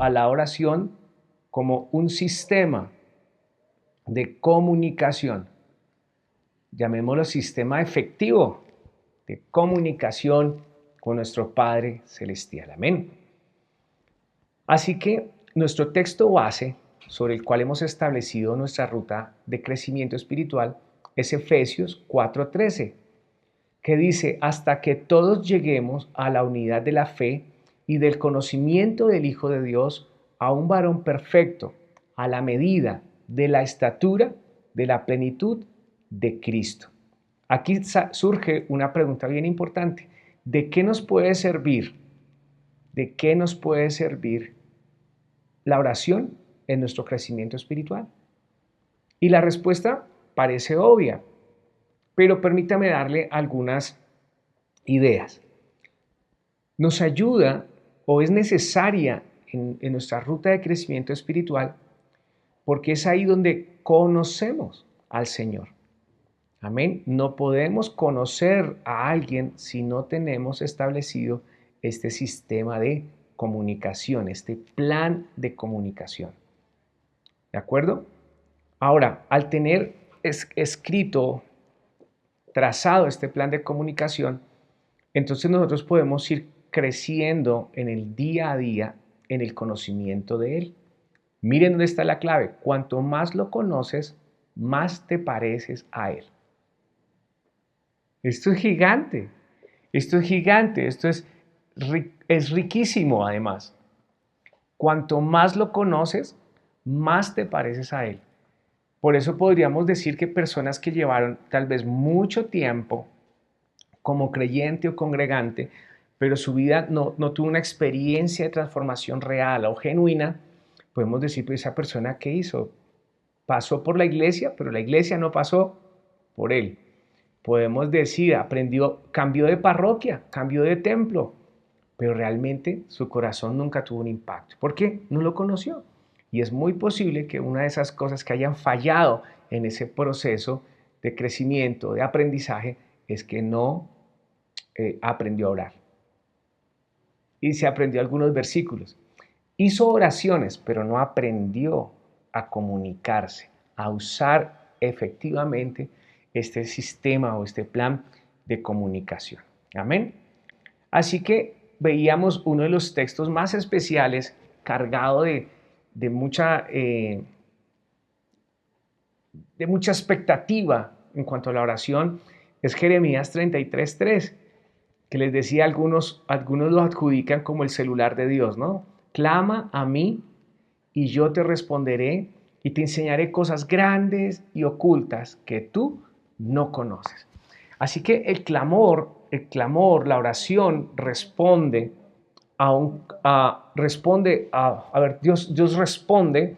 a la oración como un sistema de comunicación, llamémoslo sistema efectivo de comunicación con nuestro Padre Celestial. Amén. Así que nuestro texto base sobre el cual hemos establecido nuestra ruta de crecimiento espiritual es Efesios 4:13, que dice: hasta que todos lleguemos a la unidad de la fe y del conocimiento del Hijo de Dios, a un varón perfecto, a la medida de la estatura de la plenitud de Cristo. Aquí surge una pregunta bien importante. ¿De qué nos puede servir? ¿De qué nos puede servir la oración en nuestro crecimiento espiritual? Y la respuesta parece obvia, pero permítame darle algunas ideas. Nos ayuda o es necesaria en nuestra ruta de crecimiento espiritual porque es ahí donde conocemos al Señor. Amén. No podemos conocer a alguien si no tenemos establecido este sistema de comunicación, este plan de comunicación. ¿De acuerdo? Ahora, al tener escrito, trazado este plan de comunicación, entonces nosotros podemos ir creciendo en el día a día en el conocimiento de Él. Miren dónde está la clave. Cuanto más lo conoces, más te pareces a Él. Esto es gigante. Esto es gigante. Esto es riquísimo además. Cuanto más lo conoces, más te pareces a Él. Por eso podríamos decir que personas que llevaron tal vez mucho tiempo como creyente o congregante, pero su vida no tuvo una experiencia de transformación real o genuina, podemos decir, pues esa persona, ¿qué hizo? Pasó por la iglesia, pero la iglesia no pasó por él. Podemos decir, cambió de parroquia, cambió de templo, pero realmente su corazón nunca tuvo un impacto. ¿Por qué? No lo conoció. Y es muy posible que una de esas cosas que hayan fallado en ese proceso de crecimiento, de aprendizaje, es que no aprendió a orar. Y se aprendió algunos versículos. Hizo oraciones, pero no aprendió a comunicarse, a usar efectivamente este sistema o este plan de comunicación. Amén. Así que veíamos uno de los textos más especiales, cargado de mucha expectativa en cuanto a la oración, es Jeremías 33:3, que les decía, algunos lo adjudican como el celular de Dios, ¿no? Clama a mí y yo te responderé y te enseñaré cosas grandes y ocultas que tú no conoces. Así que el clamor, la oración responde Dios responde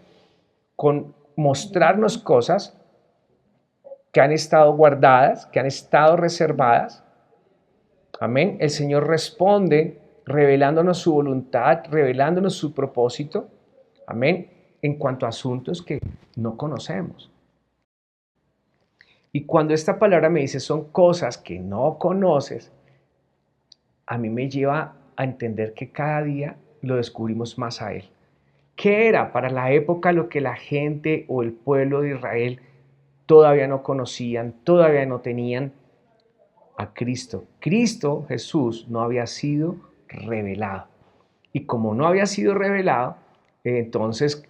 con mostrarnos cosas que han estado guardadas, que han estado reservadas. Amén. El Señor responde revelándonos su voluntad, revelándonos su propósito. Amén. En cuanto a asuntos que no conocemos. Y cuando esta palabra me dice son cosas que no conoces, a mí me lleva a entender que cada día lo descubrimos más a Él. ¿Qué era para la época lo que la gente o el pueblo de Israel todavía no conocían, todavía no tenían? A Cristo. Cristo Jesús no había sido revelado. Y como no había sido revelado, entonces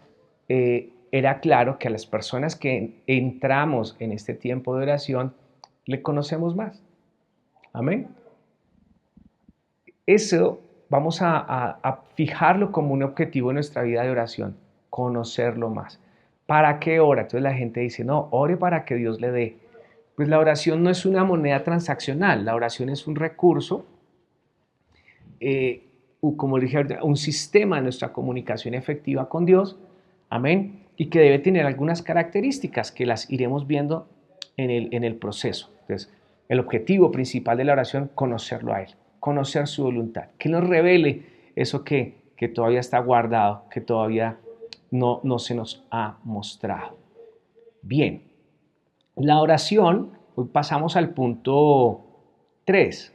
era claro que a las personas que entramos en este tiempo de oración, le conocemos más. Amén. Eso vamos a fijarlo como un objetivo en nuestra vida de oración, conocerlo más. ¿Para qué ora? Entonces la gente dice, no, ore para que Dios le dé. Pues la oración no es una moneda transaccional, la oración es un recurso, como dije ahorita, un sistema de nuestra comunicación efectiva con Dios, amén, y que debe tener algunas características que las iremos viendo en el proceso. Entonces, el objetivo principal de la oración, conocerlo a Él, conocer su voluntad, que nos revele eso que todavía está guardado, que todavía no se nos ha mostrado. Bien, la oración, hoy pasamos al punto 3.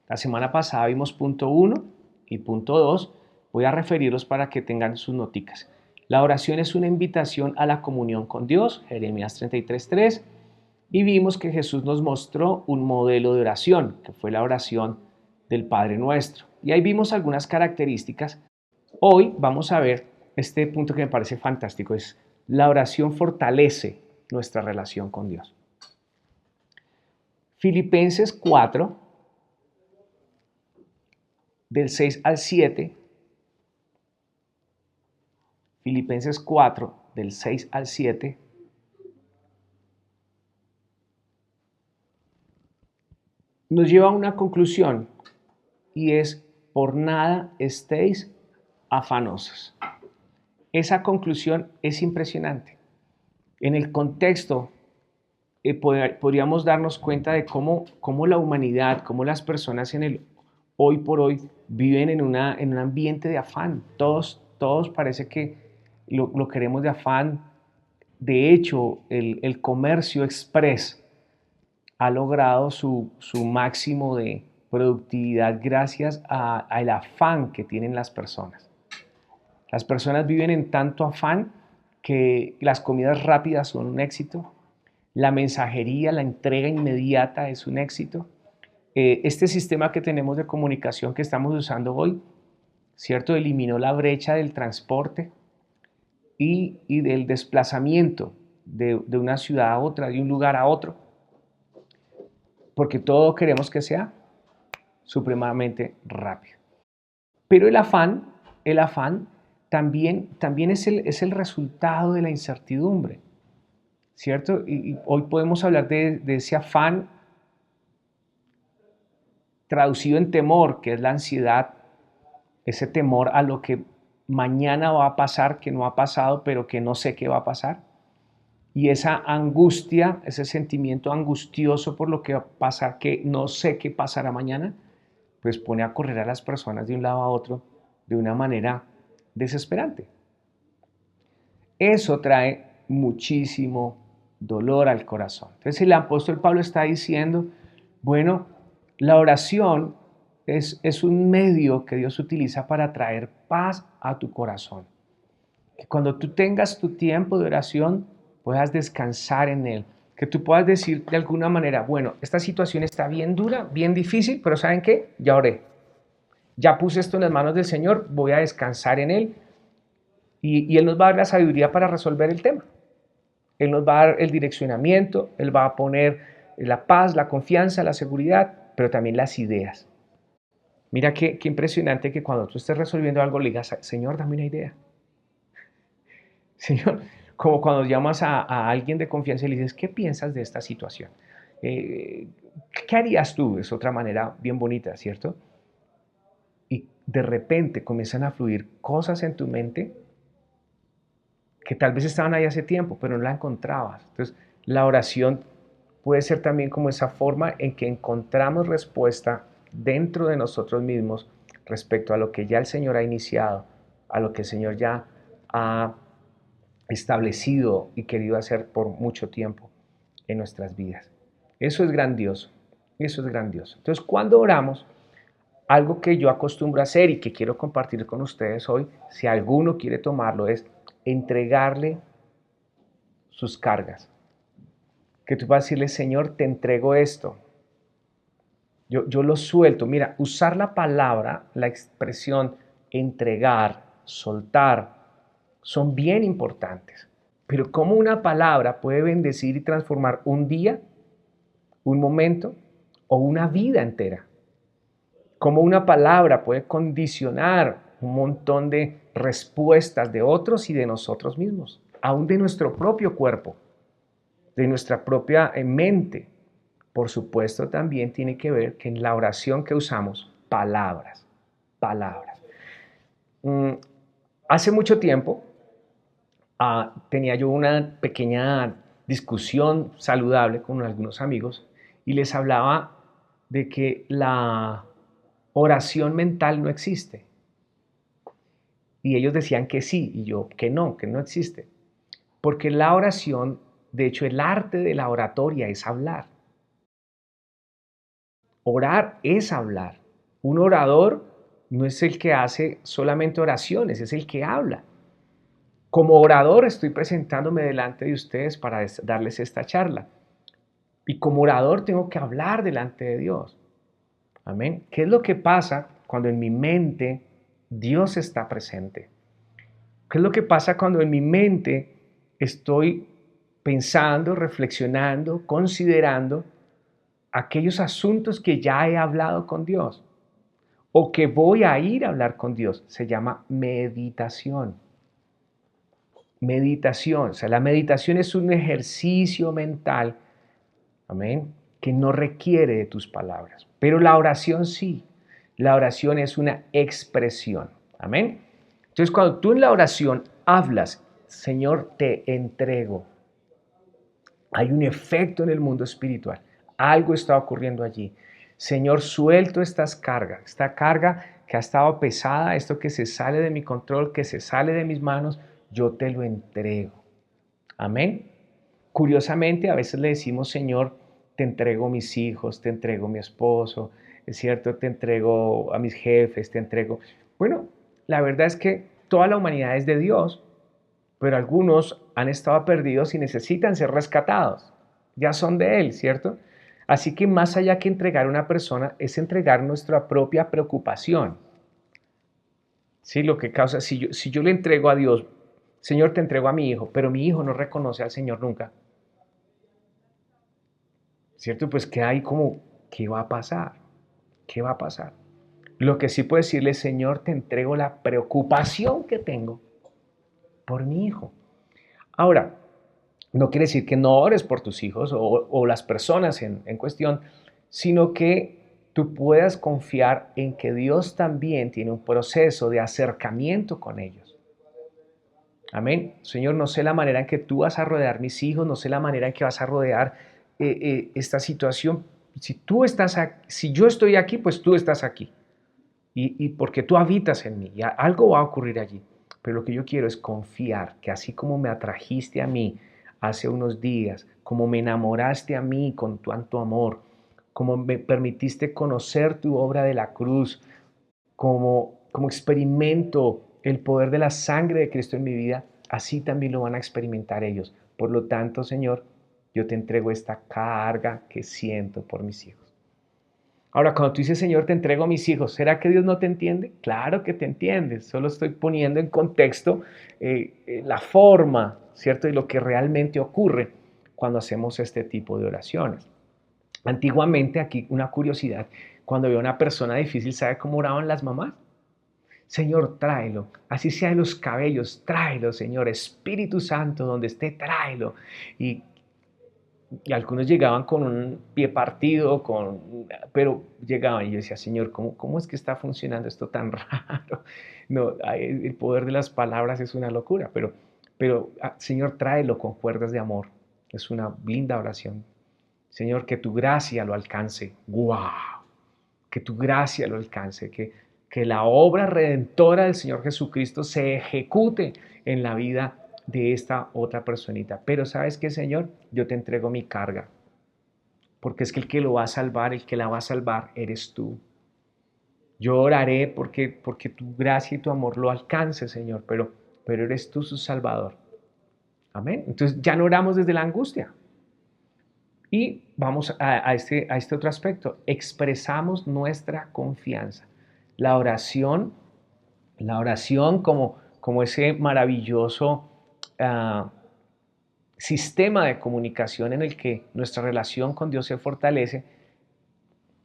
La semana pasada vimos punto 1 y punto 2, Voy a referirlos para que tengan sus noticas. La oración es una invitación a la comunión con Dios, Jeremías 33:3, y vimos que Jesús nos mostró un modelo de oración, que fue la oración del Padre Nuestro. Y ahí vimos algunas características. Hoy vamos a ver este punto que me parece fantástico, es la oración fortalece nuestra relación con Dios. Filipenses 4, del 6 al 7. Filipenses 4, del 6 al 7. Nos lleva a una conclusión y es: por nada estéis afanosos. Esa conclusión es impresionante. En el contexto podríamos darnos cuenta de cómo la humanidad, cómo las personas en el hoy por hoy viven en un ambiente de afán. Todos parece que lo queremos de afán. De hecho, el comercio express ha logrado su máximo de productividad gracias al afán que tienen las personas. Las personas viven en tanto afán que las comidas rápidas son un éxito, la mensajería, la entrega inmediata es un éxito. Este sistema que tenemos de comunicación que estamos usando hoy, ¿cierto? Eliminó la brecha del transporte y del desplazamiento de una ciudad a otra, de un lugar a otro, porque todo queremos que sea supremamente rápido. Pero el afán también es el resultado de la incertidumbre, ¿cierto? Y hoy podemos hablar de ese afán traducido en temor, que es la ansiedad, ese temor a lo que mañana va a pasar, que no ha pasado, pero que no sé qué va a pasar. Y esa angustia, ese sentimiento angustioso por lo que va a pasar, que no sé qué pasará mañana, pues pone a correr a las personas de un lado a otro de una manera desesperante. Eso trae muchísimo dolor al corazón. Entonces el apóstol Pablo está diciendo, bueno, la oración es un medio que Dios utiliza para traer paz a tu corazón. Que cuando tú tengas tu tiempo de oración, puedas descansar en él. Que tú puedas decir de alguna manera, bueno, esta situación está bien dura, bien difícil, pero ¿saben qué? Ya oré. Ya puse esto en las manos del Señor, voy a descansar en él. Y Él nos va a dar la sabiduría para resolver el tema. Él nos va a dar el direccionamiento, Él va a poner la paz, la confianza, la seguridad, pero también las ideas. Mira qué impresionante que cuando tú estés resolviendo algo le digas, Señor, dame una idea. Señor, como cuando llamas a alguien de confianza y le dices, ¿qué piensas de esta situación? ¿Qué harías tú? Es otra manera bien bonita, ¿cierto? Y de repente comienzan a fluir cosas en tu mente que tal vez estaban ahí hace tiempo, pero no la encontrabas. Entonces, la oración puede ser también como esa forma en que encontramos respuesta dentro de nosotros mismos respecto a lo que ya el Señor ha iniciado, a lo que el Señor ya ha establecido y querido hacer por mucho tiempo en nuestras vidas. Eso es grandioso, eso es grandioso. Entonces, cuando oramos, algo que yo acostumbro a hacer y que quiero compartir con ustedes hoy, si alguno quiere tomarlo, es entregarle sus cargas. Que tú vas a decirle, Señor, te entrego esto. Yo lo suelto. Mira, usar la palabra, la expresión entregar, soltar, son bien importantes. Pero cómo una palabra puede bendecir y transformar un día, un momento o una vida entera. Cómo una palabra puede condicionar un montón de respuestas de otros y de nosotros mismos, aún de nuestro propio cuerpo, de nuestra propia mente. Por supuesto, también tiene que ver que en la oración que usamos, palabras. Hace mucho tiempo tenía yo una pequeña discusión saludable con algunos amigos y les hablaba de que la oración mental no existe. Y ellos decían que sí, y yo que no existe. Porque la oración, de hecho, el arte de la oratoria es hablar. Orar es hablar. Un orador no es el que hace solamente oraciones, es el que habla. Como orador estoy presentándome delante de ustedes para darles esta charla. Y como orador tengo que hablar delante de Dios. Amén. ¿Qué es lo que pasa cuando en mi mente Dios está presente? ¿Qué es lo que pasa cuando en mi mente estoy pensando, reflexionando, considerando aquellos asuntos que ya he hablado con Dios o que voy a ir a hablar con Dios? Se llama meditación. Meditación, o sea, la meditación es un ejercicio mental, amén, que no requiere de tus palabras, pero la oración sí. La oración es una expresión, amén. Entonces, cuando tú en la oración hablas, Señor, te entrego, hay un efecto en el mundo espiritual. Algo está ocurriendo allí. Señor, suelto estas cargas, esta carga que ha estado pesada, esto que se sale de mi control, que se sale de mis manos, yo te lo entrego. Amén. Curiosamente, a veces le decimos, Señor, te entrego mis hijos, te entrego mi esposo, es cierto, te entrego a mis jefes, te entrego. Bueno, la verdad es que toda la humanidad es de Dios, pero algunos han estado perdidos y necesitan ser rescatados. Ya son de Él, ¿cierto? Así que más allá que entregar a una persona, es entregar nuestra propia preocupación. ¿Sí? Lo que causa, si yo le entrego a Dios, Señor, te entrego a mi hijo, pero mi hijo no reconoce al Señor nunca, ¿cierto? Pues que hay como, ¿qué va a pasar? ¿Qué va a pasar? Lo que sí puedo decirle, Señor, te entrego la preocupación que tengo por mi hijo. Ahora, no quiere decir que no ores por tus hijos o las personas en cuestión, sino que tú puedas confiar en que Dios también tiene un proceso de acercamiento con ellos. Amén. Señor, no sé la manera en que tú vas a rodear mis hijos, no sé la manera en que vas a rodear esta situación. Si tú estás aquí, si yo estoy aquí, pues tú estás aquí. Y porque tú habitas en mí, y algo va a ocurrir allí. Pero lo que yo quiero es confiar que así como me atrajiste a mí hace unos días, como me enamoraste a mí con tanto amor, como me permitiste conocer tu obra de la cruz, como experimento el poder de la sangre de Cristo en mi vida, así también lo van a experimentar ellos. Por lo tanto, Señor, yo te entrego esta carga que siento por mis hijos. Ahora, cuando tú dices, Señor, te entrego a mis hijos, ¿será que Dios no te entiende? Claro que te entiende, solo estoy poniendo en contexto la forma, ¿cierto? Y lo que realmente ocurre cuando hacemos este tipo de oraciones. Antiguamente, aquí una curiosidad, cuando había una persona difícil, ¿sabe cómo oraban las mamás? Señor, tráelo, así sea de los cabellos, tráelo, Señor, Espíritu Santo, donde esté, tráelo. Y algunos llegaban con un pie partido, pero llegaban y yo decía, Señor, ¿cómo es que está funcionando esto tan raro? No, el poder de las palabras es una locura, pero Señor, tráelo con cuerdas de amor. Es una linda oración. Señor, que tu gracia lo alcance. ¡Wow! Que tu gracia lo alcance, que la obra redentora del Señor Jesucristo se ejecute en la vida de esta otra personita. Pero ¿sabes qué, Señor? Yo te entrego mi carga, porque es que el que lo va a salvar, el que la va a salvar, eres tú. Yo oraré porque tu gracia y tu amor lo alcance, Señor, pero eres tú su Salvador. Amén. Entonces ya no oramos desde la angustia. Y vamos a este otro aspecto. Expresamos nuestra confianza. La oración, como ese maravilloso uh, sistema de comunicación en el que nuestra relación con Dios se fortalece,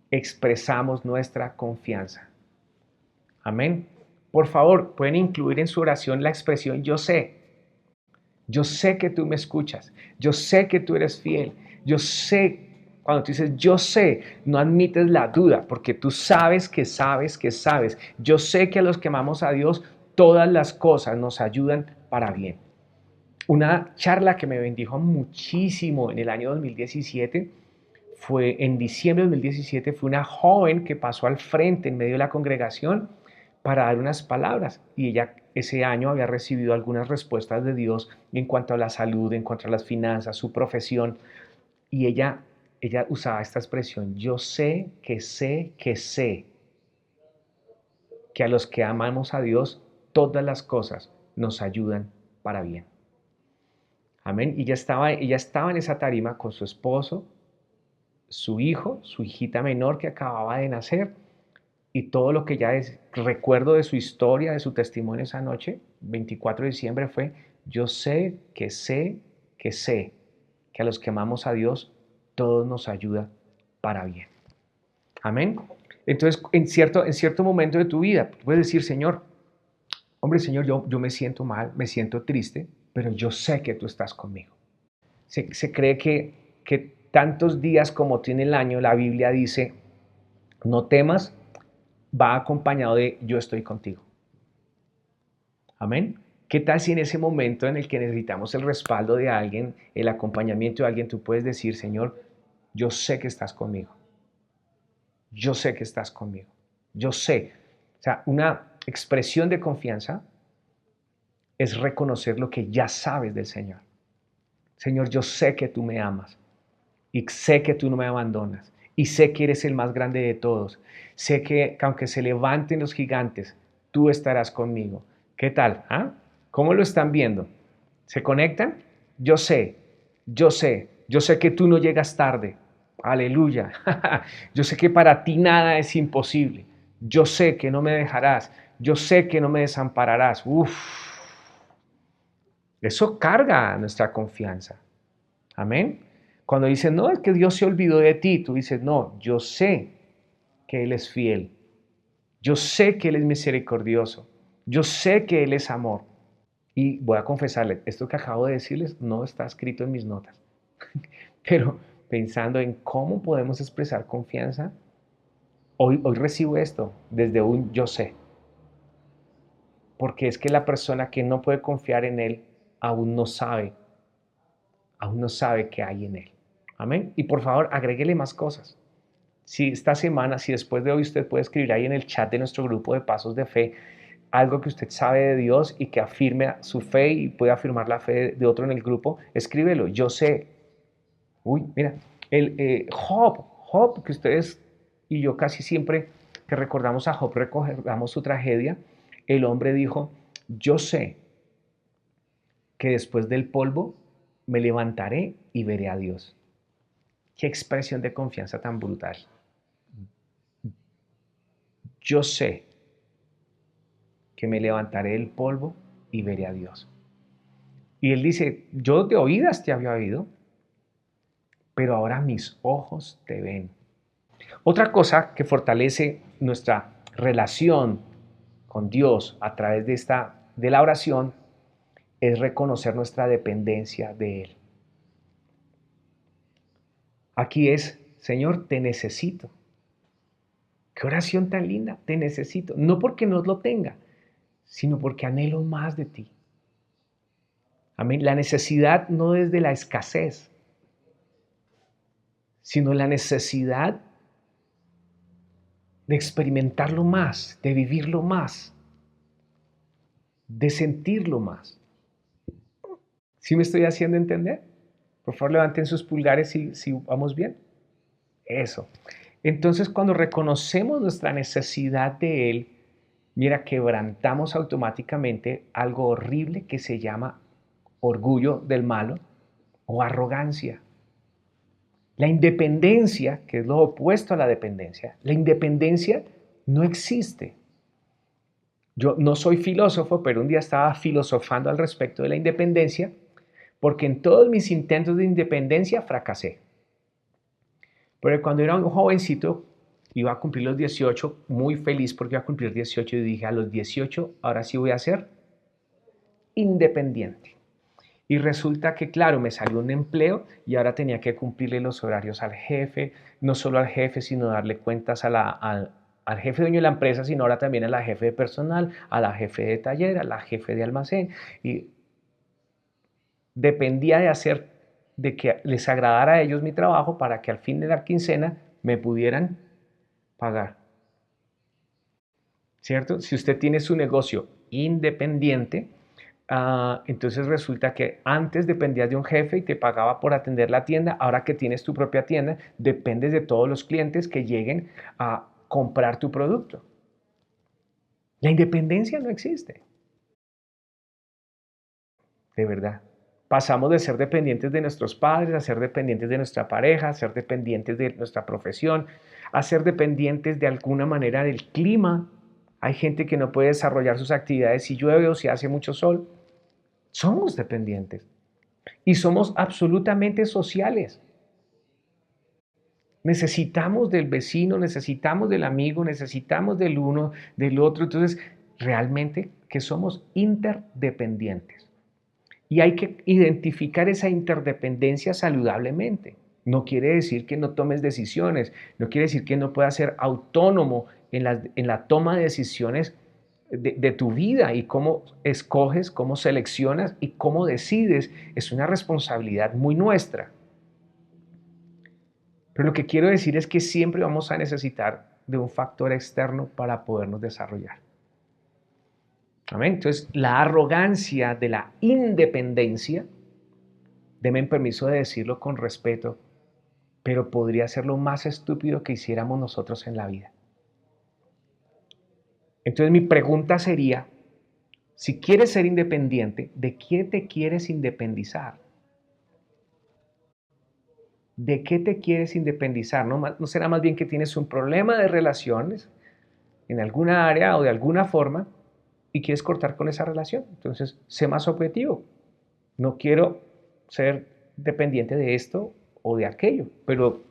expresamos nuestra confianza. Amén. Por favor, pueden incluir en su oración la expresión yo sé. Yo sé que tú me escuchas. Yo sé que tú eres fiel. Yo sé, cuando tú dices yo sé, no admites la duda, porque tú sabes que sabes que sabes. Yo sé que a los que amamos a Dios, todas las cosas nos ayudan para bien. Una charla que me bendijo muchísimo en el año 2017 fue en diciembre de 2017, fue una joven que pasó al frente en medio de la congregación para dar unas palabras y ella ese año había recibido algunas respuestas de Dios en cuanto a la salud, en cuanto a las finanzas, su profesión y ella usaba esta expresión, yo sé que que a los que amamos a Dios, todas las cosas nos ayudan para bien. Amén. Y ella estaba en esa tarima con su esposo, su hijo, su hijita menor que acababa de nacer, y todo lo que ya recuerdo de su historia, de su testimonio esa noche, 24 de diciembre, fue: yo sé que a los que amamos a Dios, todo nos ayuda para bien. Amén. Entonces, en cierto momento de tu vida, puedes decir: Señor, hombre, Señor, yo me siento mal, me siento triste, pero yo sé que tú estás conmigo. Se cree que tantos días como tiene el año, la Biblia dice: no temas, va acompañado de yo estoy contigo. Amén. ¿Qué tal si en ese momento en el que necesitamos el respaldo de alguien, el acompañamiento de alguien, tú puedes decir: Señor, yo sé que estás conmigo. Yo sé que estás conmigo. Yo sé. O sea, una expresión de confianza es reconocer lo que ya sabes del Señor. Señor, yo sé que tú me amas y sé que tú no me abandonas y sé que eres el más grande de todos. Sé que aunque se levanten los gigantes, tú estarás conmigo. ¿Qué tal? ¿Ah? ¿Cómo lo están viendo? ¿Se conectan? Yo sé, yo sé que tú no llegas tarde. Aleluya. Yo sé que para ti nada es imposible. Yo sé que no me dejarás. Yo sé que no me desampararás. Uf. Eso carga nuestra confianza. Amén. Cuando dicen: no, es que Dios se olvidó de ti, tú dices: no, yo sé que Él es fiel. Yo sé que Él es misericordioso. Yo sé que Él es amor. Y voy a confesarles, esto que acabo de decirles no está escrito en mis notas. Pero pensando en cómo podemos expresar confianza, hoy recibo esto desde un yo sé. Porque es que la persona que no puede confiar en Él aún no sabe qué hay en Él. Amén. Y por favor, agréguele más cosas. Si esta semana, si después de hoy usted puede escribir ahí en el chat de nuestro grupo de Pasos de Fe algo que usted sabe de Dios y que afirme su fe y puede afirmar la fe de otro en el grupo, escríbelo. Yo sé. Uy, mira, Job, que ustedes y yo casi siempre que recordamos a Job, recordamos su tragedia. El hombre dijo: yo sé que después del polvo me levantaré y veré a Dios. Qué expresión de confianza tan brutal. Yo sé que me levantaré del polvo y veré a Dios. Y él dice: yo de oídas te había oído, pero ahora mis ojos te ven. Otra cosa que fortalece nuestra relación con Dios a través de la oración es reconocer nuestra dependencia de Él. Aquí es: Señor, te necesito. Qué oración tan linda, te necesito. No porque no lo tenga, sino porque anhelo más de ti. Amén. La necesidad no es de la escasez, sino la necesidad de experimentarlo más, de vivirlo más, de sentirlo más. ¿Sí me estoy haciendo entender? Por favor, levanten sus pulgares si vamos bien. Eso. Entonces, cuando reconocemos nuestra necesidad de Él, mira, quebrantamos automáticamente algo horrible que se llama orgullo del malo o arrogancia. La independencia, que es lo opuesto a la dependencia, la independencia no existe. Yo no soy filósofo, pero un día estaba filosofando al respecto de la independencia, porque en todos mis intentos de independencia fracasé. Pero cuando era un jovencito, iba a cumplir los 18, muy feliz porque iba a cumplir 18 y dije: a los 18 ahora sí voy a ser independiente. Y resulta que, claro, me salió un empleo y ahora tenía que cumplirle los horarios al jefe, no solo al jefe, sino darle cuentas al jefe dueño de la empresa, sino ahora también a la jefe de personal, a la jefe de taller, a la jefe de almacén. Y dependía de que les agradara a ellos mi trabajo para que al fin de la quincena me pudieran pagar. ¿Cierto? Si usted tiene su negocio independiente, entonces resulta que antes dependías de un jefe y te pagaba por atender la tienda. Ahora que tienes tu propia tienda, dependes de todos los clientes que lleguen a comprar tu producto. La independencia no existe. De verdad. Pasamos de ser dependientes de nuestros padres a ser dependientes de nuestra pareja, a ser dependientes de nuestra profesión, a ser dependientes de alguna manera del clima. Hay gente que no puede desarrollar sus actividades si llueve o si hace mucho sol. Somos dependientes y somos absolutamente sociales. Necesitamos del vecino, necesitamos del amigo, necesitamos del uno, del otro. Entonces, realmente que somos interdependientes. Y hay que identificar esa interdependencia saludablemente. No quiere decir que no tomes decisiones, no quiere decir que no puedas ser autónomo en la toma de decisiones de tu vida y cómo escoges, cómo seleccionas y cómo decides. Es una responsabilidad muy nuestra. Pero lo que quiero decir es que siempre vamos a necesitar de un factor externo para podernos desarrollar. Amén. Entonces, la arrogancia de la independencia, denme permiso de decirlo con respeto, pero podría ser lo más estúpido que hiciéramos nosotros en la vida. Entonces, mi pregunta sería, si quieres ser independiente, ¿de qué te quieres independizar? ¿De qué te quieres independizar? ¿No será más bien que tienes un problema de relaciones en alguna área o de alguna forma y quieres cortar con esa relación? Entonces, sé más objetivo. No quiero ser dependiente de esto o de aquello, pero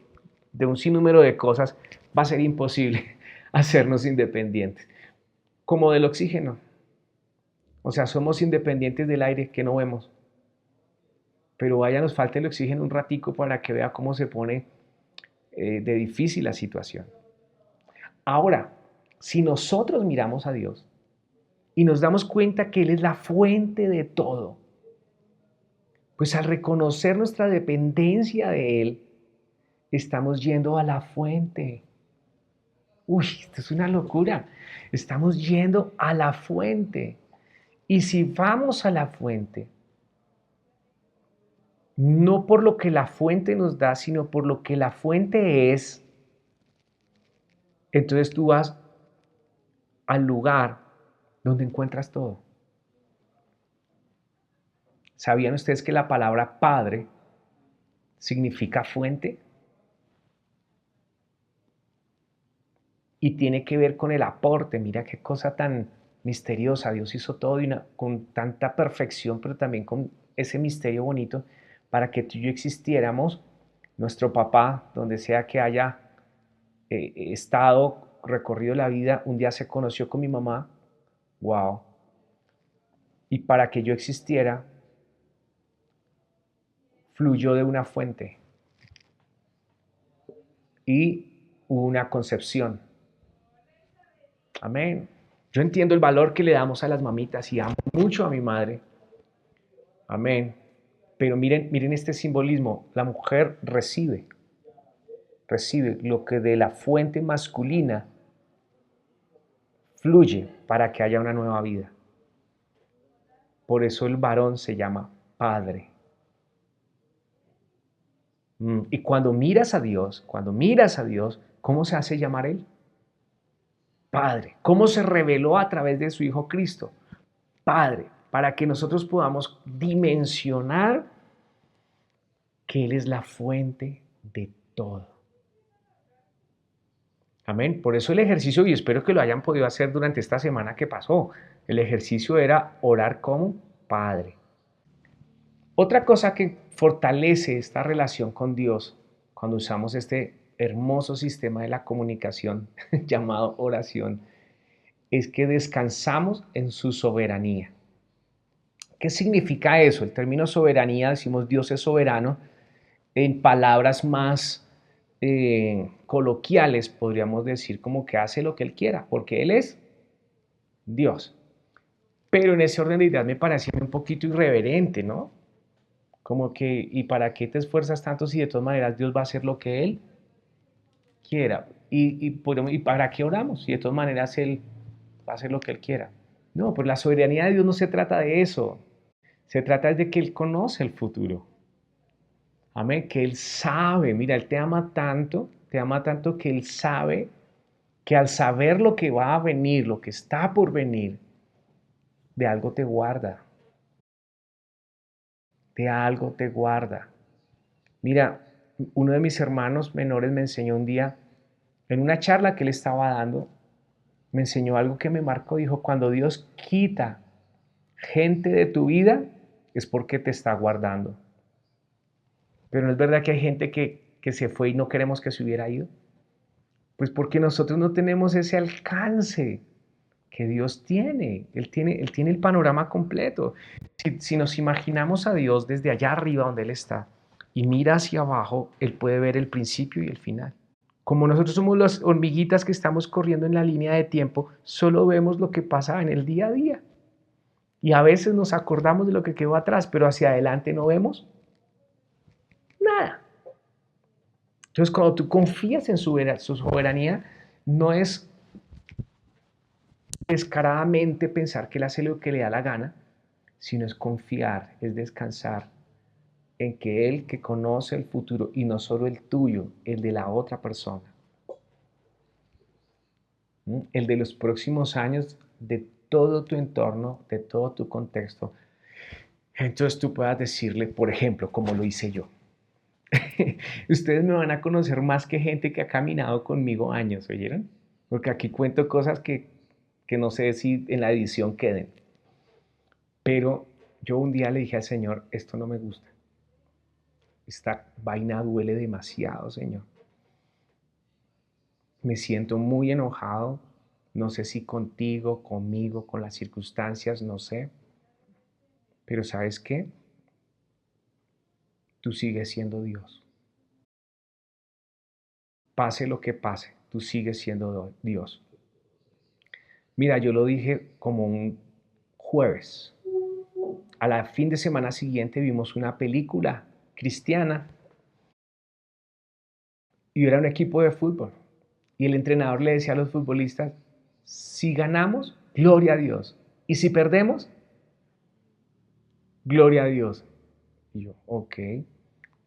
de un sinnúmero de cosas va a ser imposible hacernos independientes. Como del oxígeno. O sea, somos independientes del aire que no vemos. Pero vaya, nos falta el oxígeno un ratico para que vea cómo se pone de difícil la situación. Ahora, si nosotros miramos a Dios y nos damos cuenta que Él es la fuente de todo, pues al reconocer nuestra dependencia de Él, estamos yendo a la fuente. Uy, esto es una locura. Estamos yendo a la fuente. Y si vamos a la fuente, no por lo que la fuente nos da, sino por lo que la fuente es, entonces tú vas al lugar donde encuentras todo. ¿Sabían ustedes que la palabra padre significa fuente? Y tiene que ver con el aporte. Mira qué cosa tan misteriosa. Dios hizo todo con tanta perfección, pero también con ese misterio bonito para que tú y yo existiéramos. Nuestro papá, donde sea que haya estado, recorrido la vida, un día se conoció con mi mamá. Wow. Y para que yo existiera, fluyó de una fuente y hubo una concepción. Amén. Yo entiendo el valor que le damos a las mamitas y amo mucho a mi madre. Amén. Pero miren este simbolismo. La mujer recibe lo que de la fuente masculina fluye para que haya una nueva vida. Por eso el varón se llama padre. Y cuando miras a Dios, ¿cómo se hace llamar Él? Padre. ¿Cómo se reveló a través de su Hijo Cristo? Padre, para que nosotros podamos dimensionar que Él es la fuente de todo. Amén. Por eso el ejercicio, y espero que lo hayan podido hacer durante esta semana que pasó, el ejercicio era orar como Padre. Otra cosa que fortalece esta relación con Dios cuando usamos este hermoso sistema de la comunicación llamado oración es que descansamos en su soberanía. ¿Qué significa eso? El término soberanía, decimos Dios es soberano, en palabras más coloquiales podríamos decir como que hace lo que Él quiera, porque Él es Dios. Pero en ese orden de ideas me parecía un poquito irreverente, ¿no? Como que, ¿y para qué te esfuerzas tanto si de todas maneras Dios va a hacer lo que Él quiera? ¿Y para qué oramos si de todas maneras Él va a hacer lo que Él quiera? No, pues la soberanía de Dios no se trata de eso. Se trata de que Él conoce el futuro. Amén, que Él sabe, mira, Él te ama tanto que Él sabe que al saber lo que va a venir, lo que está por venir, de algo te guarda, de algo te guarda. Mira, uno de mis hermanos menores me enseñó un día, en una charla que él estaba dando, me enseñó algo que me marcó. Dijo, cuando Dios quita gente de tu vida, es porque te está guardando. Pero no es verdad que hay gente que se fue y no queremos que se hubiera ido. Pues porque nosotros no tenemos ese alcance que Dios tiene. Él tiene el panorama completo. Si nos imaginamos a Dios desde allá arriba donde Él está y mira hacia abajo, Él puede ver el principio y el final. Como nosotros somos las hormiguitas que estamos corriendo en la línea de tiempo, solo vemos lo que pasa en el día a día. Y a veces nos acordamos de lo que quedó atrás, pero hacia adelante no vemos nada. Entonces, cuando tú confías en su soberanía, no es descaradamente pensar que Él hace lo que le da la gana, sino es confiar, es descansar en que Él que conoce el futuro, y no solo el tuyo, el de la otra persona, el de los próximos años, de todo tu entorno, de todo tu contexto. Entonces tú puedas decirle, por ejemplo, como lo hice yo. Ustedes me van a conocer más que gente que ha caminado conmigo años, ¿oyeron? Porque aquí cuento cosas que no sé si en la edición queden. Pero yo un día le dije al Señor, esto no me gusta. Esta vaina duele demasiado, Señor. Me siento muy enojado. No sé si contigo, conmigo, con las circunstancias, no sé. Pero ¿sabes qué? Tú sigues siendo Dios. Pase lo que pase, tú sigues siendo Dios. Mira, yo lo dije como un jueves. A la fin de semana siguiente vimos una película cristiana y era un equipo de fútbol. Y el entrenador le decía a los futbolistas, si ganamos, gloria a Dios. Y si perdemos, gloria a Dios. Y yo, ok.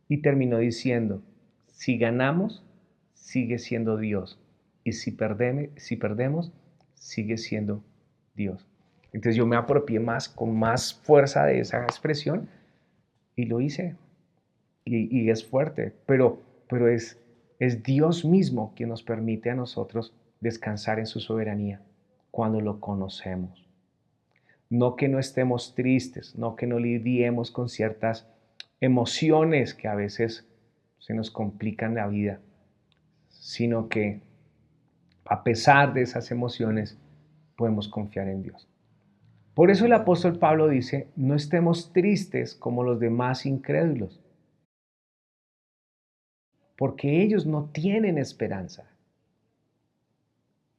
Y terminó diciendo, si ganamos, sigue siendo Dios. Y si perdemos, sigue siendo Dios. Entonces yo me apropié más, con más fuerza de esa expresión y lo hice. Y es fuerte, pero es Dios mismo quien nos permite a nosotros descansar en su soberanía cuando lo conocemos. No que no estemos tristes, no que no lidiemos con ciertas emociones que a veces se nos complican la vida, sino que a pesar de esas emociones podemos confiar en Dios. Por eso el apóstol Pablo dice, no estemos tristes como los demás incrédulos, porque ellos no tienen esperanza.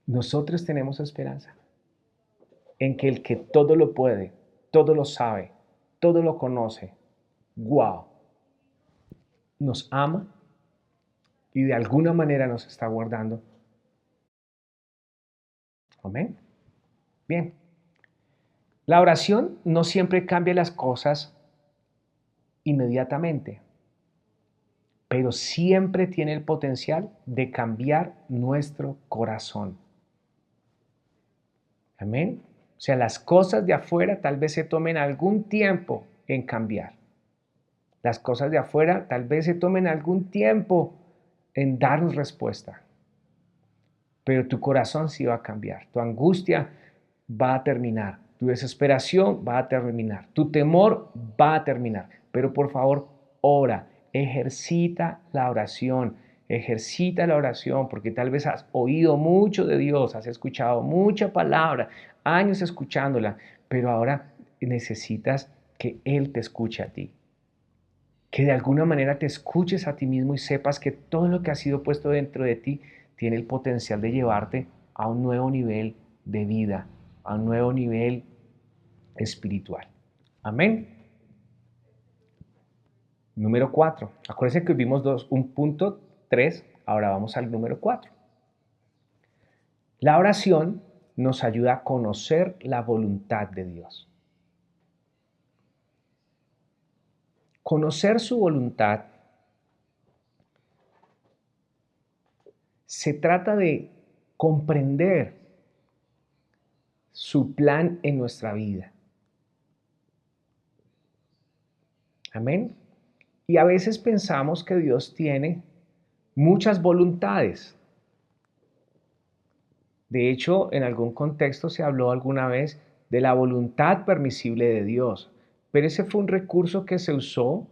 Nosotros tenemos esperanza en que el que todo lo puede, todo lo sabe, todo lo conoce, wow, nos ama y de alguna manera nos está guardando. Amén. Bien. La oración no siempre cambia las cosas inmediatamente, pero siempre tiene el potencial de cambiar nuestro corazón. Amén. O sea, las cosas de afuera tal vez se tomen algún tiempo en cambiar. Las cosas de afuera tal vez se tomen algún tiempo en darnos respuesta. Pero tu corazón sí va a cambiar. Tu angustia va a terminar. Tu desesperación va a terminar. Tu temor va a terminar. Pero por favor, ora. Ejercita la oración. Ejercita la oración porque tal vez has oído mucho de Dios, has escuchado mucha palabra, años escuchándola, pero ahora necesitas que Él te escuche a ti. Que de alguna manera te escuches a ti mismo y sepas que todo lo que ha sido puesto dentro de ti tiene el potencial de llevarte a un nuevo nivel de vida, a un nuevo nivel espiritual. Amén. Número 4. Acuérdense que vimos un punto 3, ahora vamos al número 4. La oración nos ayuda a conocer la voluntad de Dios. Conocer su voluntad se trata de comprender su plan en nuestra vida. Amén. Y a veces pensamos que Dios tiene muchas voluntades. De hecho, en algún contexto se habló alguna vez de la voluntad permisible de Dios, pero ese fue un recurso que se usó,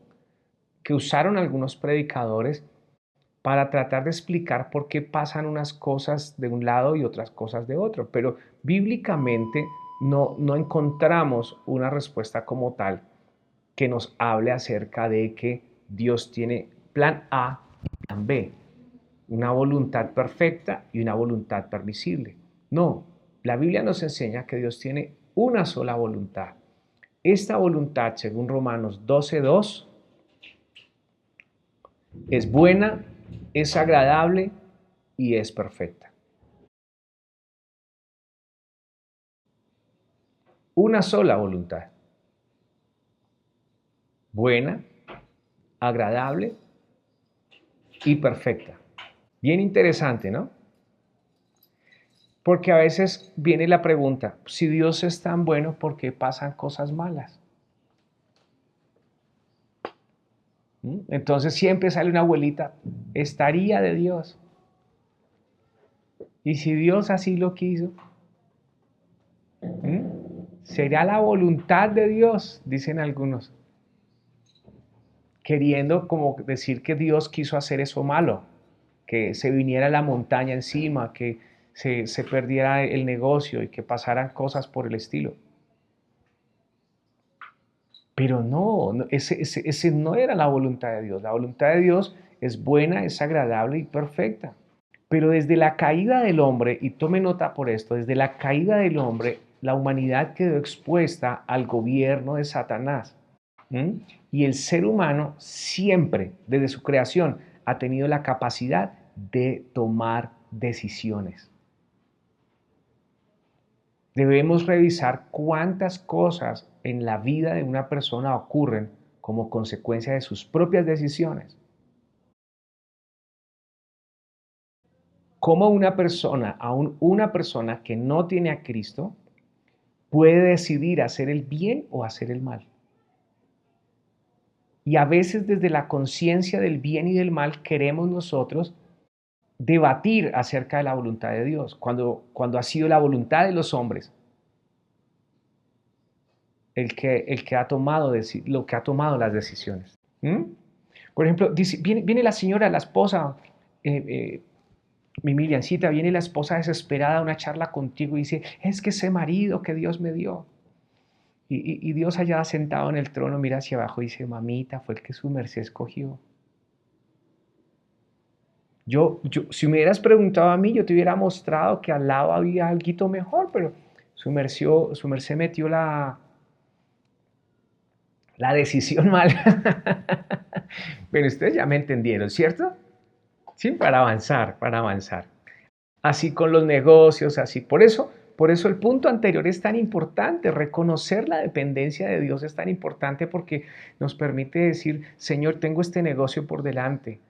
que usaron algunos predicadores para tratar de explicar por qué pasan unas cosas de un lado y otras cosas de otro. Pero bíblicamente no encontramos una respuesta como tal que nos hable acerca de que Dios tiene plan A y plan B, una voluntad perfecta y una voluntad permisible. No, la Biblia nos enseña que Dios tiene una sola voluntad. Esta voluntad, según Romanos 12:2, es buena, es agradable y es perfecta. Una sola voluntad. Buena, agradable y perfecta. Bien interesante, ¿no? Porque a veces viene la pregunta, si Dios es tan bueno, ¿por qué pasan cosas malas? Entonces siempre sale una abuelita, estaría de Dios. Y si Dios así lo quiso, será la voluntad de Dios, dicen algunos, queriendo como decir que Dios quiso hacer eso malo, que se viniera la montaña encima, que se perdiera el negocio y que pasaran cosas por el estilo. Pero no, ese no era la voluntad de Dios. La voluntad de Dios es buena, es agradable y perfecta. Pero desde la caída del hombre, y tome nota por esto, desde la caída del hombre, la humanidad quedó expuesta al gobierno de Satanás. ¿Mm? Y el ser humano siempre, desde su creación, ha tenido la capacidad de tomar decisiones. Debemos revisar cuántas cosas en la vida de una persona ocurren como consecuencia de sus propias decisiones. Cómo una persona, aún una persona que no tiene a Cristo, puede decidir hacer el bien o hacer el mal. Y a veces desde la conciencia del bien y del mal queremos nosotros debatir acerca de la voluntad de Dios, cuando ha sido la voluntad de los hombres el que ha tomado lo que ha tomado las decisiones. ¿Mm? Por ejemplo, viene la señora, la esposa, eh, eh, mi Miriancita, viene la esposa desesperada a una charla contigo y dice, es que ese marido que Dios me dio. Y Dios allá sentado en el trono mira hacia abajo y dice, mamita, fue el que su merced escogió. Si me hubieras preguntado a mí, yo te hubiera mostrado que al lado había algo mejor, pero su merced metió la decisión mal. Pero ustedes ya me entendieron, ¿cierto? Sí, para avanzar, para avanzar. Así con los negocios, así. Por eso el punto anterior es tan importante. Reconocer la dependencia de Dios es tan importante porque nos permite decir, Señor, tengo este negocio por delante.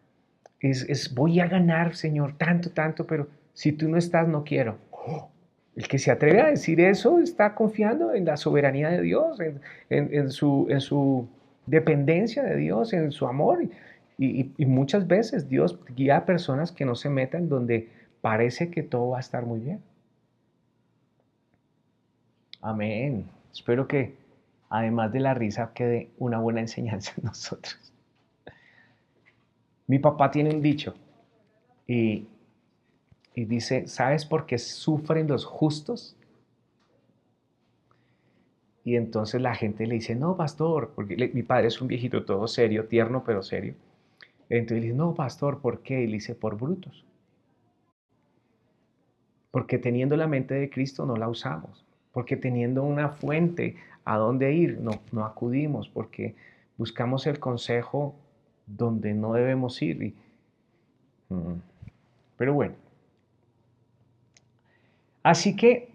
Voy a ganar, Señor, tanto, tanto, pero si tú no estás, no quiero. El que se atreve a decir eso está confiando en la soberanía de Dios, en su dependencia de Dios, en su amor. Y muchas veces Dios guía a personas que no se metan donde parece que todo va a estar muy bien. Amén. Espero que además de la risa quede una buena enseñanza en nosotros. Mi papá tiene un dicho y, y dice, ¿sabes por qué sufren los justos? Y entonces la gente le dice, no, pastor, porque mi padre es un viejito todo serio, tierno pero serio. Entonces le dice, no, pastor, ¿por qué? Y le dice, por brutos. Porque teniendo la mente de Cristo no la usamos. Porque teniendo una fuente a dónde ir, no acudimos. Porque buscamos el consejo donde no debemos ir. Pero bueno. Así que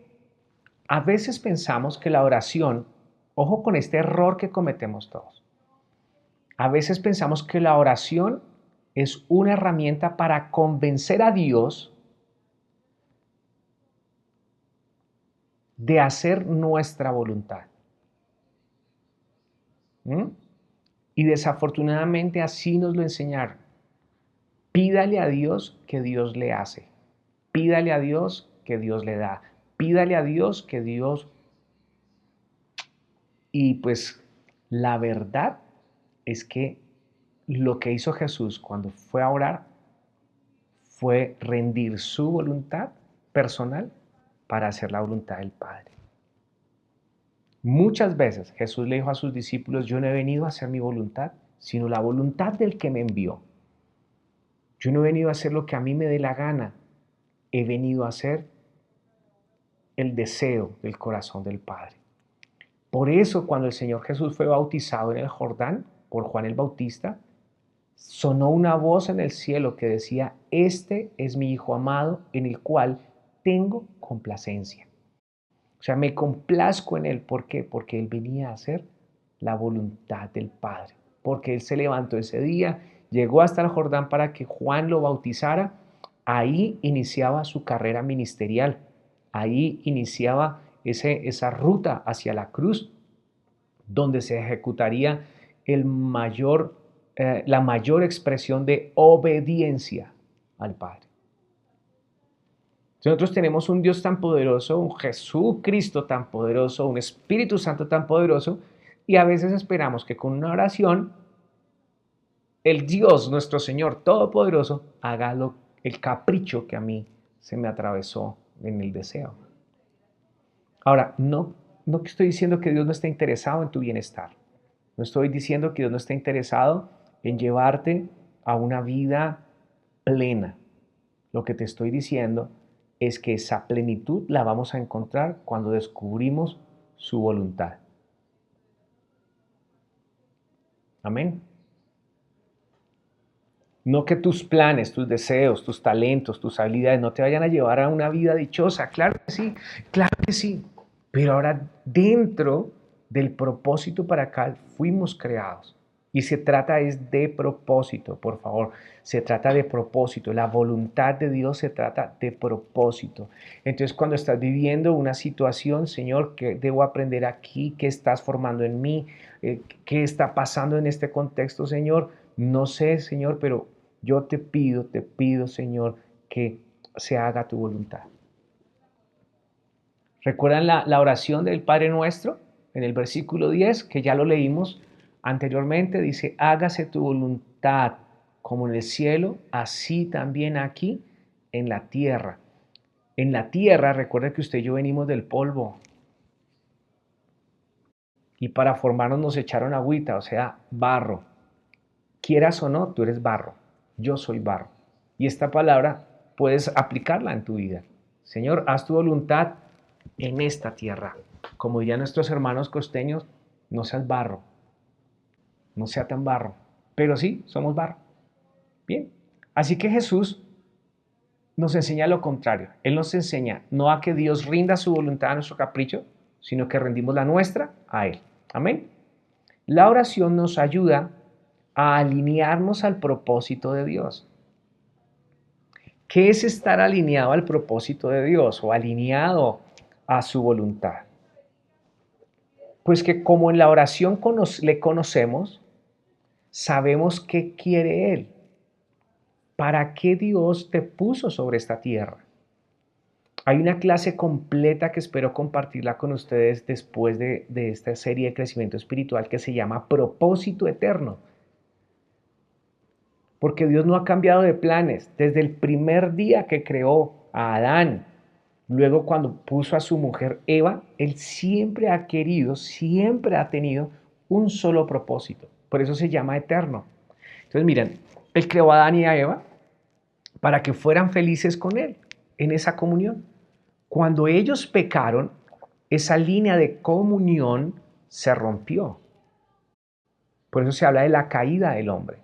a veces pensamos que la oración, ojo con este error que cometemos todos. A veces pensamos que la oración es una herramienta para convencer a Dios de hacer nuestra voluntad. ¿Mm? Y desafortunadamente así nos lo enseñaron. Pídale a Dios que Dios le hace. Pídale a Dios que Dios le da. Pídale a Dios que Dios... Y pues la verdad es que lo que hizo Jesús cuando fue a orar fue rendir su voluntad personal para hacer la voluntad del Padre. Muchas veces Jesús le dijo a sus discípulos, yo no he venido a hacer mi voluntad, sino la voluntad del que me envió. Yo no he venido a hacer lo que a mí me dé la gana, he venido a hacer el deseo del corazón del Padre. Por eso cuando el Señor Jesús fue bautizado en el Jordán por Juan el Bautista, sonó una voz en el cielo que decía, este es mi Hijo amado en el cual tengo complacencia. O sea, me complazco en él. ¿Por qué? Porque él venía a hacer la voluntad del Padre. Porque él se levantó ese día, llegó hasta el Jordán para que Juan lo bautizara. Ahí iniciaba su carrera ministerial. Ahí iniciaba esa ruta hacia la cruz, donde se ejecutaría la mayor expresión de obediencia al Padre. Nosotros tenemos un Dios tan poderoso, un Jesucristo tan poderoso, un Espíritu Santo tan poderoso, y a veces esperamos que con una oración el Dios, nuestro Señor Todopoderoso, haga el capricho que a mí se me atravesó en el deseo. Ahora, no estoy diciendo que Dios no esté interesado en tu bienestar. No estoy diciendo que Dios no esté interesado en llevarte a una vida plena. Lo que te estoy diciendo es que esa plenitud la vamos a encontrar cuando descubrimos su voluntad. Amén. No que tus planes, tus deseos, tus talentos, tus habilidades no te vayan a llevar a una vida dichosa. Claro que sí. Pero ahora dentro del propósito para acá fuimos creados. Y se trata es de propósito, por favor. Se trata de propósito. La voluntad de Dios se trata de propósito. Entonces, cuando estás viviendo una situación, Señor, ¿qué debo aprender aquí? ¿Qué estás formando en mí? ¿Qué está pasando en este contexto, Señor? No sé, Señor, pero yo te pido, Señor, que se haga tu voluntad. ¿Recuerdan la oración del Padre Nuestro? En el versículo 10, que ya lo leímos anteriormente, dice, hágase tu voluntad como en el cielo, así también aquí en la tierra. En la tierra, recuerda que usted y yo venimos del polvo. Y para formarnos nos echaron agüita, o sea, barro. Quieras o no, tú eres barro. Yo soy barro. Y esta palabra puedes aplicarla en tu vida. Señor, haz tu voluntad en esta tierra. Como dirían nuestros hermanos costeños, no seas barro, no sea tan barro, pero sí, somos barro. Bien, así que Jesús nos enseña lo contrario. Él nos enseña no a que Dios rinda su voluntad a nuestro capricho, sino que rendimos la nuestra a Él. Amén. La oración nos ayuda a alinearnos al propósito de Dios. ¿Qué es estar alineado al propósito de Dios o alineado a su voluntad? Pues que como en la oración le conocemos, sabemos qué quiere Él. ¿Para qué Dios te puso sobre esta tierra? Hay una clase completa que espero compartirla con ustedes después de esta serie de crecimiento espiritual que se llama Propósito Eterno. Porque Dios no ha cambiado de planes. Desde el primer día que creó a Adán, luego cuando puso a su mujer Eva, Él siempre ha querido, siempre ha tenido un solo propósito. Por eso se llama eterno. Entonces miren, Él creó a Adán y a Eva para que fueran felices con Él en esa comunión. Cuando ellos pecaron, esa línea de comunión se rompió. Por eso se habla de la caída del hombre.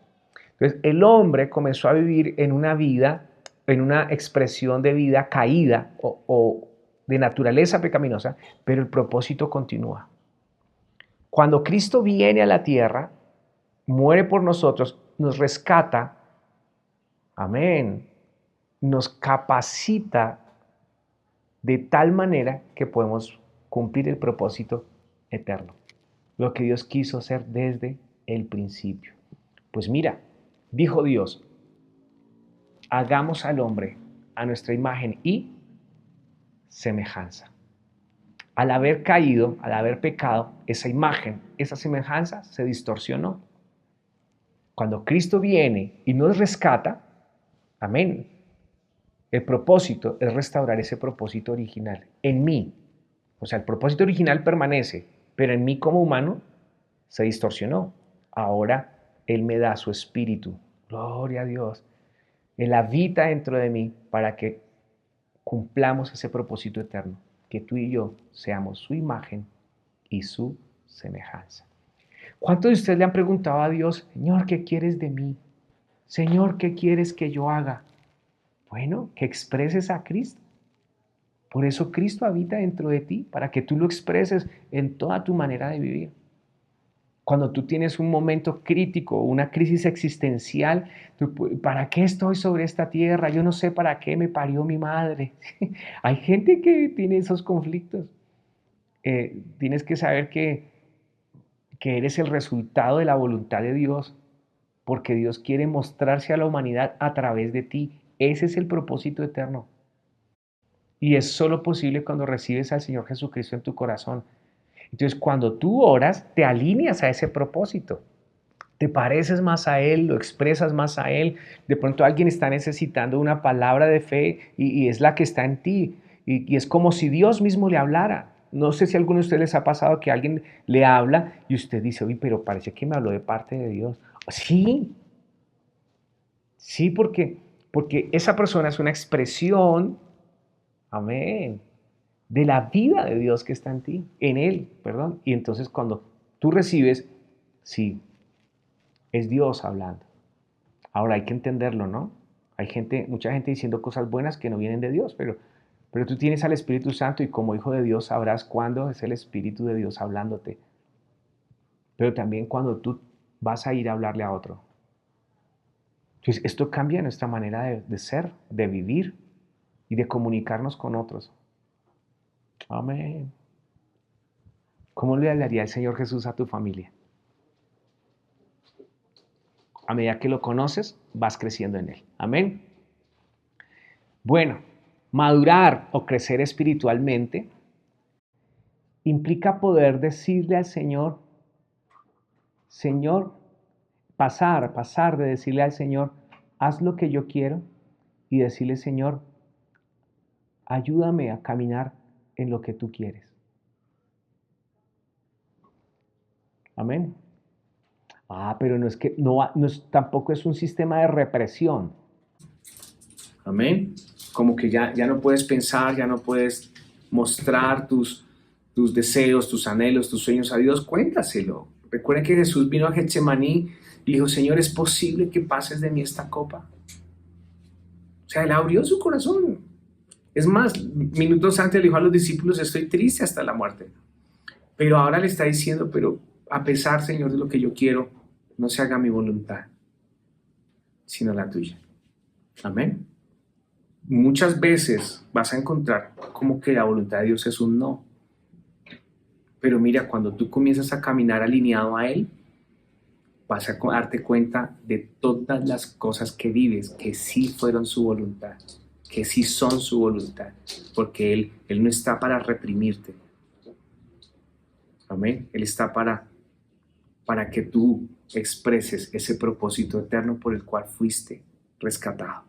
Entonces, el hombre comenzó a vivir en una vida, en una expresión de vida caída o de naturaleza pecaminosa, pero el propósito continúa. Cuando Cristo viene a la tierra, muere por nosotros, nos rescata, amén, nos capacita de tal manera que podemos cumplir el propósito eterno, lo que Dios quiso hacer desde el principio. Pues mira, dijo Dios, hagamos al hombre a nuestra imagen y semejanza. Al haber caído, al haber pecado, esa imagen, esa semejanza se distorsionó. Cuando Cristo viene y nos rescata, amén, el propósito es restaurar ese propósito original en mí. O sea, el propósito original permanece, pero en mí como humano se distorsionó. Ahora Él me da su espíritu. Gloria a Dios. Él habita dentro de mí para que cumplamos ese propósito eterno, que tú y yo seamos su imagen y su semejanza. ¿Cuántos de ustedes le han preguntado a Dios, Señor, ¿qué quieres de mí? Señor, ¿qué quieres que yo haga? Bueno, que expreses a Cristo. Por eso Cristo habita dentro de ti, para que tú lo expreses en toda tu manera de vivir. Cuando tú tienes un momento crítico, una crisis existencial, ¿para qué estoy sobre esta tierra? Yo no sé para qué me parió mi madre. Hay gente que tiene esos conflictos. Tienes que saber que eres el resultado de la voluntad de Dios, porque Dios quiere mostrarse a la humanidad a través de ti. Ese es el propósito eterno. Y es solo posible cuando recibes al Señor Jesucristo en tu corazón. Entonces, cuando tú oras, te alineas a ese propósito. Te pareces más a Él, lo expresas más a Él. De pronto alguien está necesitando una palabra de fe y es la que está en ti. Y es como si Dios mismo le hablara. No sé si a alguno de ustedes les ha pasado que alguien le habla y usted dice, uy, pero parece que me habló de parte de Dios. Sí, sí, porque esa persona es una expresión, amén, de la vida de Dios que está en ti, en Él, perdón. Y entonces cuando tú recibes, sí, es Dios hablando. Ahora hay que entenderlo, ¿no? Hay gente, mucha gente diciendo cosas buenas que no vienen de Dios, pero tú tienes al Espíritu Santo y como hijo de Dios sabrás cuándo es el Espíritu de Dios hablándote. Pero también cuando tú vas a ir a hablarle a otro. Entonces, esto cambia nuestra manera de ser, de vivir y de comunicarnos con otros. Amén. ¿Cómo le hablaría el Señor Jesús a tu familia? A medida que lo conoces, vas creciendo en Él. Amén. Bueno, madurar o crecer espiritualmente implica poder decirle al Señor, Señor, pasar de decirle al Señor, haz lo que yo quiero, y decirle, Señor, ayúdame a caminar en lo que tú quieres. Amén. Pero no es que, tampoco es un sistema de represión. Amén. Como que ya no puedes pensar, ya no puedes mostrar tus deseos, tus anhelos, tus sueños a Dios. Cuéntaselo. Recuerda que Jesús vino a Getsemaní y dijo, Señor, ¿es posible que pases de mí esta copa? O sea, Él abrió su corazón. Es más, minutos antes le dijo a los discípulos, estoy triste hasta la muerte. Pero ahora le está diciendo, pero a pesar, Señor, de lo que yo quiero, no se haga mi voluntad, sino la tuya. Amén. Muchas veces vas a encontrar como que la voluntad de Dios es un no. Pero mira, cuando tú comienzas a caminar alineado a Él, vas a darte cuenta de todas las cosas que vives que sí fueron su voluntad, que sí son su voluntad, porque Él no está para reprimirte. Amén. Él está para que tú expreses ese propósito eterno por el cual fuiste rescatado.